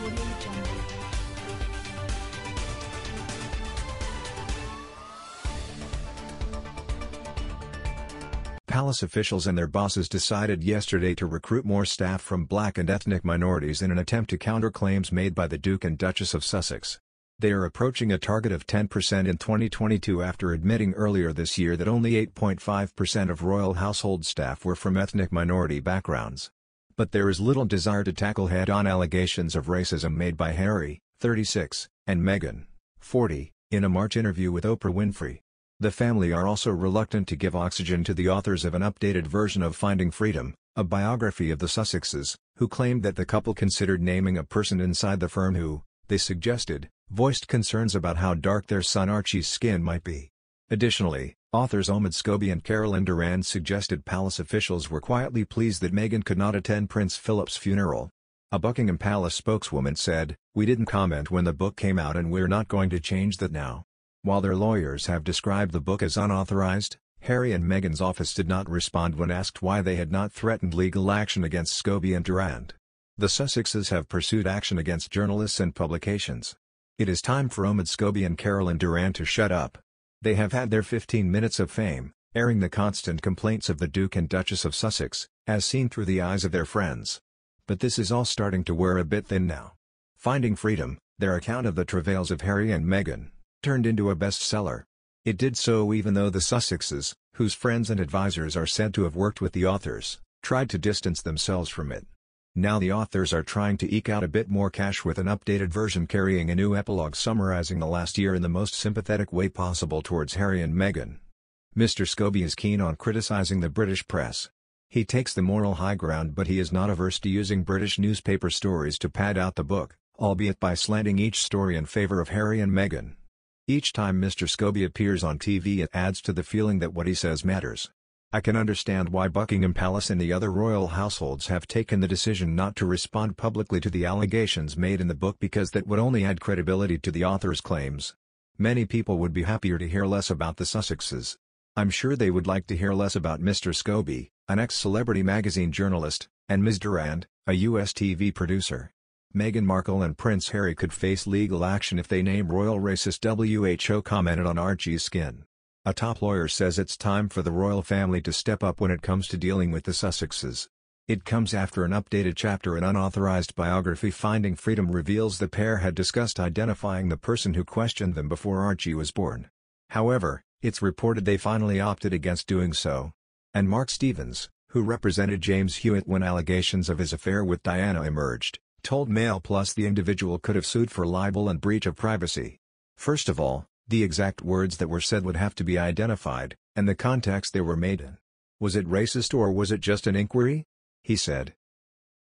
Audio Jungle. Palace officials and their bosses decided yesterday to recruit more staff from black and ethnic minorities in an attempt to counter claims made by the Duke and Duchess of Sussex. They are approaching a target of 10% in 2022 after admitting earlier this year that only 8.5% of royal household staff were from ethnic minority backgrounds. But there is little desire to tackle head-on allegations of racism made by Harry, 36, and Meghan, 40, in a March interview with Oprah Winfrey. The family are also reluctant to give oxygen to the authors of an updated version of Finding Freedom, a biography of the Sussexes, who claimed that the couple considered naming a person inside the firm who, they suggested, voiced concerns about how dark their son Archie's skin might be. Additionally, authors Omid Scobie and Carolyn Durand suggested palace officials were quietly pleased that Meghan could not attend Prince Philip's funeral. A Buckingham Palace spokeswoman said, "We didn't comment when the book came out and we're not going to change that now." While their lawyers have described the book as unauthorized, Harry and Meghan's office did not respond when asked why they had not threatened legal action against Scobie and Durand. The Sussexes have pursued action against journalists and publications. It is time for Omid Scobie and Carolyn Durand to shut up. They have had their 15 minutes of fame, airing the constant complaints of the Duke and Duchess of Sussex, as seen through the eyes of their friends. But this is all starting to wear a bit thin now. Finding Freedom, their account of the travails of Harry and Meghan, turned into a bestseller. It did so even though the Sussexes, whose friends and advisors are said to have worked with the authors, tried to distance themselves from it. Now the authors are trying to eke out a bit more cash with an updated version carrying a new epilogue summarizing the last year in the most sympathetic way possible towards Harry and Meghan. Mr. Scobie is keen on criticizing the British press. He takes the moral high ground, but he is not averse to using British newspaper stories to pad out the book, albeit by slanting each story in favor of Harry and Meghan. Each time Mr. Scobie appears on TV it adds to the feeling that what he says matters. I can understand why Buckingham Palace and the other royal households have taken the decision not to respond publicly to the allegations made in the book because that would only add credibility to the author's claims. Many people would be happier to hear less about the Sussexes. I'm sure they would like to hear less about Mr. Scobie, an ex-Celebrity magazine journalist, and Ms. Durand, a US TV producer. Meghan Markle and Prince Harry could face legal action if they name royal racist. WHO commented on Archie's skin. A top lawyer says it's time for the royal family to step up when it comes to dealing with the Sussexes. It comes after an updated chapter in unauthorized biography Finding Freedom reveals the pair had discussed identifying the person who questioned them before Archie was born. However, it's reported they finally opted against doing so. And Mark Stevens, who represented James Hewitt when allegations of his affair with Diana emerged, told Mail Plus the individual could have sued for libel and breach of privacy. First of all, the exact words that were said would have to be identified, and the context they were made in. Was it racist or was it just an inquiry? He said,